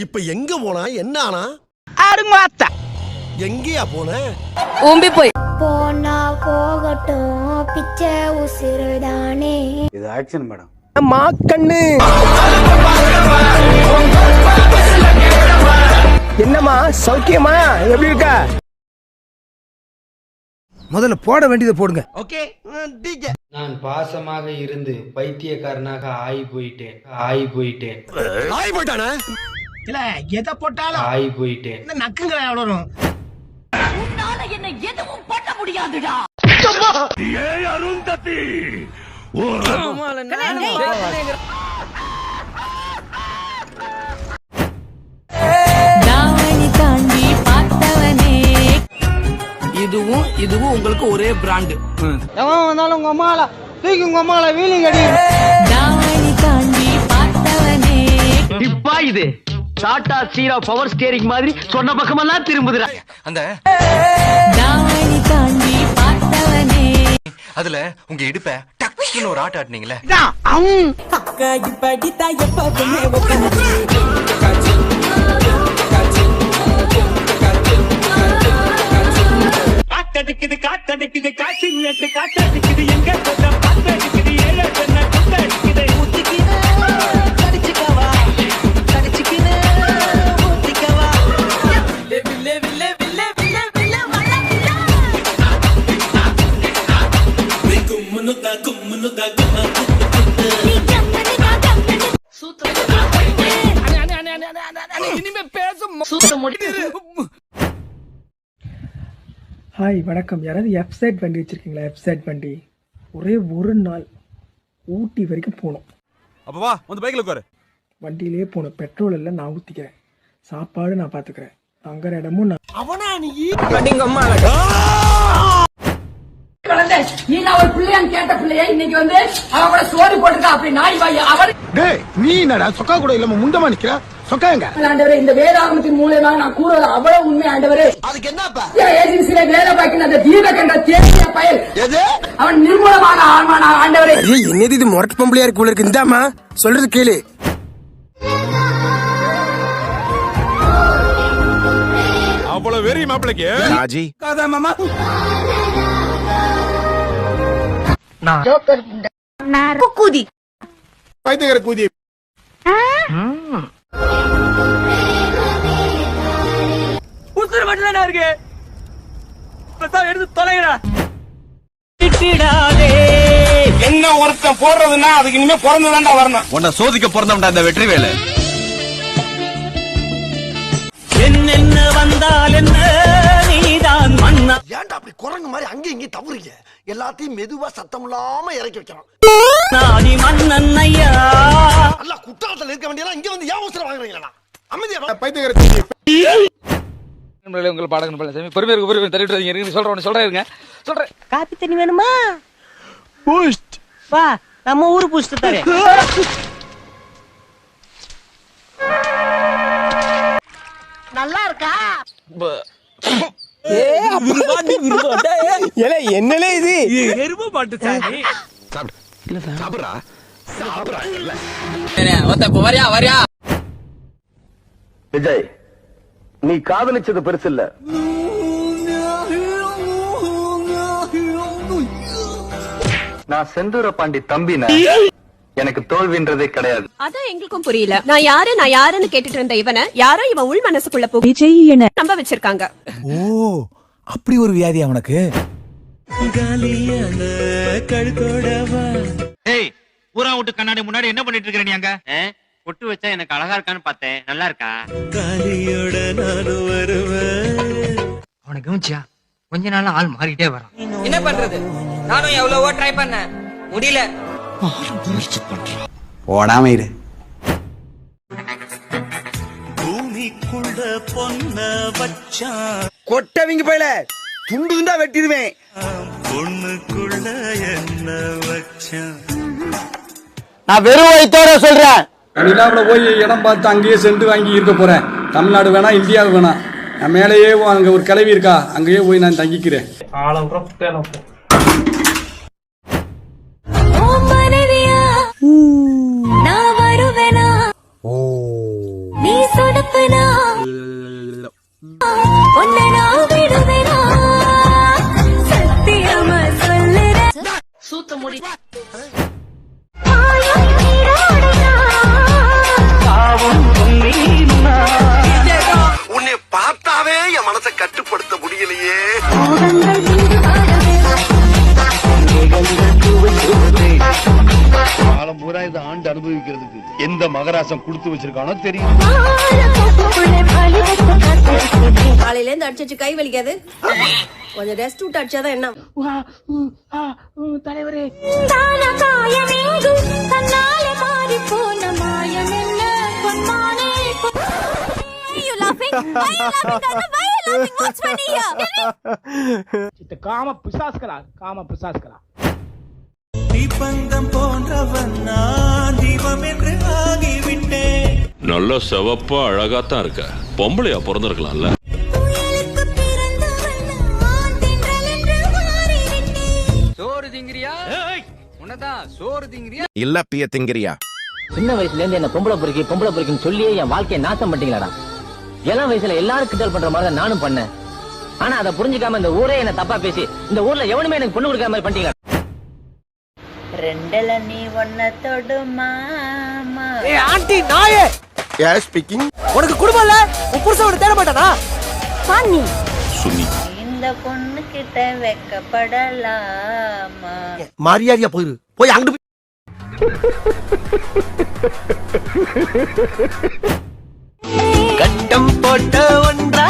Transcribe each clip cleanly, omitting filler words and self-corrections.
இப்ப எங்க போனா என்ன ஆனா அருமாத்தா எங்கயா போன ஓம்பி போய் போனா போகட்டும் பிச்சை உசிறுதானே. இது ஆக்ஷன் மேடம். மாக்கண்ணு என்னம்மா சௌக்கியமா எப்படி இருக்க? முதல்ல போட வேண்டியதை போடுங்க. ஓகே நான் பாசமாக இருந்து பைத்தியக்காரனாக ஆகி போயிட்டேன் ஆய் போயிட்டானே. இல்ல எதை போட்டாலும் ஆகி போயிட்டேன். இந்த நக்குங்களை வளரும். என்ன எதுவும் பண்ண முடியாதுடா. இதுவும் உங்களுக்கு ஒரே பிராண்டு. எவன் வந்தாலும் உங்க அம்மால தூக்கி உங்க அம்மால வீலிங் அடி. இப்பா இது டாடா ஸ்டீரோ பவர் ஸ்டீரிங் மாதிரி சொன்ன பக்கமெல்லாம் திரும்புதுடா. அந்த அதுல உங்க இடுப்ப டக்குன்னு ஒரு ஆட்ட ஆட்டினீங்களே. காத்தடிக்குது காத்தடிக்குது காற்று நேற்று காத்தடிக்குது எங்க காத்தடிக்குது ஏழு காத்தடிக்குது ஊத்திக்கிது கடிச்சுக்கவா கடிச்சுக்கிது ஊத்திக்கவா வில்லே வில்லே வில்லே வில்லே வில்லே கும்முனுதா இனிமே பேசும் சூத்த முடியாது. ஹாய் வணக்கம். யாராவது எஃப்சைட் வண்டி வச்சுருக்கீங்களா? எஃப்சைட் வண்டி ஒரே ஒரு நாள் ஊட்டி வரைக்கும் போகணும். அப்போ வா வந்து பைக்கில் உட்காரு. வண்டியிலே போகணும். பெட்ரோல் எல்லாம் நான் ஊற்றிக்கிறேன், சாப்பாடு நான் பார்த்துக்கிறேன், தங்குற இடமும் நான். அவனா நீ நீ நான் ஒரு பிள்ளையான்னு கேட்ட பிள்ளைய இன்னைக்கு வந்து அவன் கூட சோறு போட்டுருக்கா அப்படி நாய் வாய் அவர். நீ என்னடா சொக்கா கூட இல்லாம முண்டமா நிக்கிற? சொக்காங்க ஆண்டவரே இந்த வேதாகமத்தின் மூலமாக நான் கூறுவது அவ்வளவு உண்மை ஆண்டவரே. அதுக்கு என்னப்பா ஏஜென்சியில வேலை பார்க்கிற அந்த தீபகண்ட தேசிய பயல் அவன் நிர்மூலமான ஆன்மான ஆண்டவரே. என்னது இது முரட்டு பொம்பளையா இருக்கு இருக்கு. இந்தாமா சொல்றது கேளு. அவ்வளவு வெறி மாப்பிளைக்கு ராஜி காதா மாமா. கூதி பைத்தியக்கார கூதி. உசுறு மட்டும் தான் இருக்கு. எடுத்து தொலைகிறா. என்ன ஒருத்தன் போடுறதுன்னா அதுக்கு இனிமே பிறந்துதான்டா வரணும். உன்னை சோதிக்க பிறந்தவன்டா இந்த வெற்றி வேலை. என்னென்ன வந்தால் என்ன நீதான் மன்னா. ஏன்டா அப்படி குரங்கு மாதிரி அங்கேயும் இங்கேயும் தவறுங்க? எல்லாத்தையும் மெதுவா சத்தம் இல்லாம இறக்கி வைக்கணும். நாடி மன்னன் ஐயா அல்ல குற்றாலத்துல இருக்க வேண்டியதா இங்க வந்து ஏன் அவசரம் வாங்குறீங்களா? அமைதியா பைத்தியக்கார கூதி. உங்கள் பாடகன் பழனிசாமி பொறுமையாக தள்ளிட்டு சொல்றேன். காப்பி தண்ணி வேணுமா? பூஸ்ட் வா நம்ம ஊரு பூஸ்ட் தரேன். நல்லா இருக்கா? என்னலே இது எருமை மாட்டு சாமி. சாப்பிடுறா வரியா விஜய், நீ காதலிச்சது பெருசு இல்ல, நான் செந்தூர பாண்டி தம்பின எனக்கு தோல்வின்றதே கிடையாது. அதான் எங்களுக்கும் புரியல. நான் யாருன்னு கேட்டுட்டு இருந்த இவனை யாரோ இவன் உள் மனசுக்குள்ள போய் விஜய் என்ன நம்ப வச்சிருக்காங்க. ஓ அப்படி ஒரு வியாதி அவனுக்கு. ஏய் ஊரா விட்டு கண்ணாடி முன்னாடி என்ன பண்ணிட்டு இருக்க நீ? அங்க பொட்டு வச்சா எனக்கு அழகா இருக்கான்னு பார்த்தேன். நல்லா இருக்கா? காலியோட நானும் வருவேன். அவனுக்கு கவனிச்சியா கொஞ்ச நாள் ஆள் மாறிட்டே வரான். என்ன பண்றது? நானும் எவ்வளவோ ட்ரை பண்ணேன், முடியல. ஓடாம இரு. பூமிக்குள்ள பொண்ண வச்சான் கொட்டவிங்க போயில துண்டு துண்டா வெட்டிடுவேன். பொண்ணுக்குள்ள என்ன வச்சான். நான் வெறும் வயித்தோட சொல்றேன். நிலாவில போய் இடம் பார்த்து அங்கேயே சென்று வாங்கி இருக்க போறேன். தமிழ்நாடு வேணா, இந்தியாவு வேணா. நான் மேலேயே அங்க ஒரு கிளவி இருக்கா, அங்கேயே போய் நான் தங்கிக்கிறேன். நான் வருவேனா நீ சொன்ன இருப்பனா உன்னை நான் விடுவேனா சத்தியமா சொல்லுறேன் சூத்த முடி உன்னை பார்த்தாவே என் மனசை கட்டுப்படுத்த முடியலையே. காலம் பூரா இதை ஆண்டு அனுபவிக்கிறதுக்கு எந்த மகராசம் கொடுத்து வச்சிருக்கானோ தெரியும். காலையில இருந்து அடிச்சு கை வலிக்காது கொஞ்சம் ரெஸ்ட் விட்டு அடிச்சாதான் என்ன தலைவரே தன்னால மாறி போன மாயம் என்ன பொன்மானே காம பிசாஸ்களா காம பிசாஸ்களா தீபந்தம் போன்றவன் நான் தீபம் என்று ஆகிவிட்டேன். நல்ல செவப்பா அழகாத்தான் இருக்க. பொம்பளையா பிறந்திருக்கலாம்ல. சோறு திங்கிறியா உனதான் சோறு திங்கிறியா இல்ல பிய திங்கிறியா? சின்ன வயசுல இருந்து என்ன பொம்பளை பொறுக்கின்னு சொல்லியே என் வாழ்க்கையை நாசம் பண்ணிட்டீங்களாடா. இளம் வயசுல எல்லாரும் கிண்டல் பண்ற மாதிரி நானும் பண்ணேன். ஆனா அதை புரிஞ்சுக்காம இந்த ஊரே என்ன தப்பா பேசி இந்த ஊர்ல எவனுமே எனக்கு பொண்ணு கொடுக்காம மாதிரி பண்ணிட்டீங்க. ரெண்டல நீ ஒன்ன தொடு மாமா ஆண்டி நாயே Yes, speaking. உனக்கு குடும்பம் இல்ல உன் புருஷன் தேட மாட்டானா பானி சுனி இந்த பொண்ணு கிட்ட வெக்கப்படலாமா மரியாதையா போயிரு. போய் அங்கிட்டு கட்டம் போட்ட ஒன்றா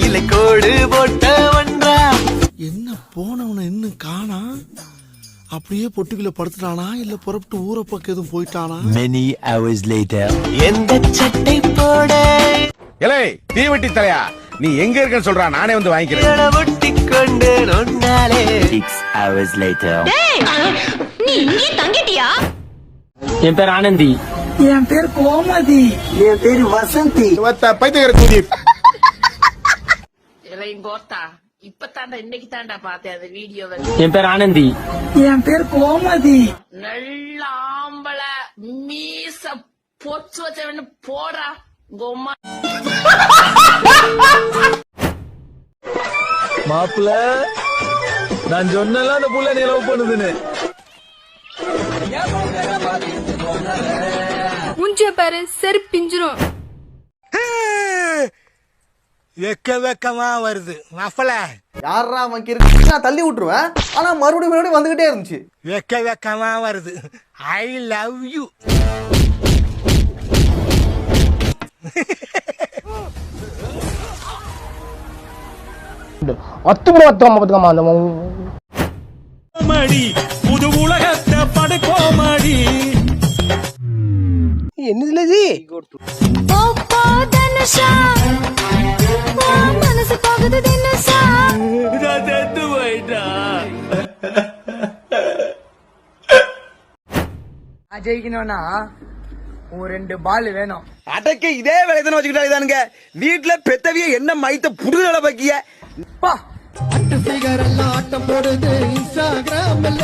இல்லை கோடு போட்ட ஒன்றா. என்ன போனவன இன்னும் காணா? அப்படியே பொட்டுக்குள்ள படுத்துட்டானா இல்ல புறப்பட்டு ஊரை பக்கம் எதுவும் போயிட்டானா? Many hours later. எந்த சட்டை போட ஏலே தீவெட்டி தலையா, நீ எங்க இருக்கன்னு சொல்றா, நானே வந்து வாங்கிக்கிறேன். ஒட்டிக்கொண்டு நொன்னாலே. 6 hours later. நீ இங்கே தங்கிட்டியா என் பேர் ஆனந்தி. என் பேர் கோமதி. என் பேரு வசந்தி. பைத்தியக்கார கூதி. இப்பதாண்டா இன்னைக்கு தாண்டா பார்த்தேன் அந்த வீடியோவை. என் பேர் ஆனந்தி. என் பேர் கோமதி. நல்ல ஆம்பள மீச பொச்சு வச்சவன்னு போடா கொம்மா. மாப்பிள்ள நான் சொன்னல அந்த புள்ள நீ லவ் பண்ணுதுன்னு. முஞ்ச பாரு சரி பிஞ்சிரும் வெக்கமா வருது மாப்பிள்ள. யாரா மக்கிருக்கு? நான் தள்ளி விட்டுருவேன். ஆனா மறுபடியும் வந்துகிட்டே இருந்துச்சு. வெக்கமா வருது. I love you. புது உலகத்தை படைப்போமாடி. என்னதுல இது மனசு போகுது தினசா செத்து போயிட்டா. ஜெயிக்கணும்னா ஒரு 2 பால் வேணும். அடக்க இதே வேலையை வச்சுக்கிட்டா இதானுங்க. வீட்டுல பெத்தவிய என்ன மைத்த புடுதல பக்கிய ஆட்டம் போடுது இன்ஸ்டாகிராம்ல.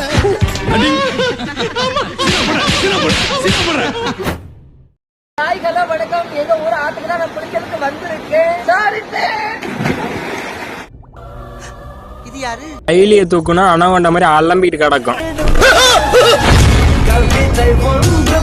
வணக்கம். எங்க ஊர் ஆத்துக்கு தான் நான் பிடிக்கிறதுக்கு வந்திருக்கேன். இது யாரு? கைலிய தூக்குனா அணவண்ட மாதிரி அலம்பிட்டு கிடக்கும். கவிதை ஒன்று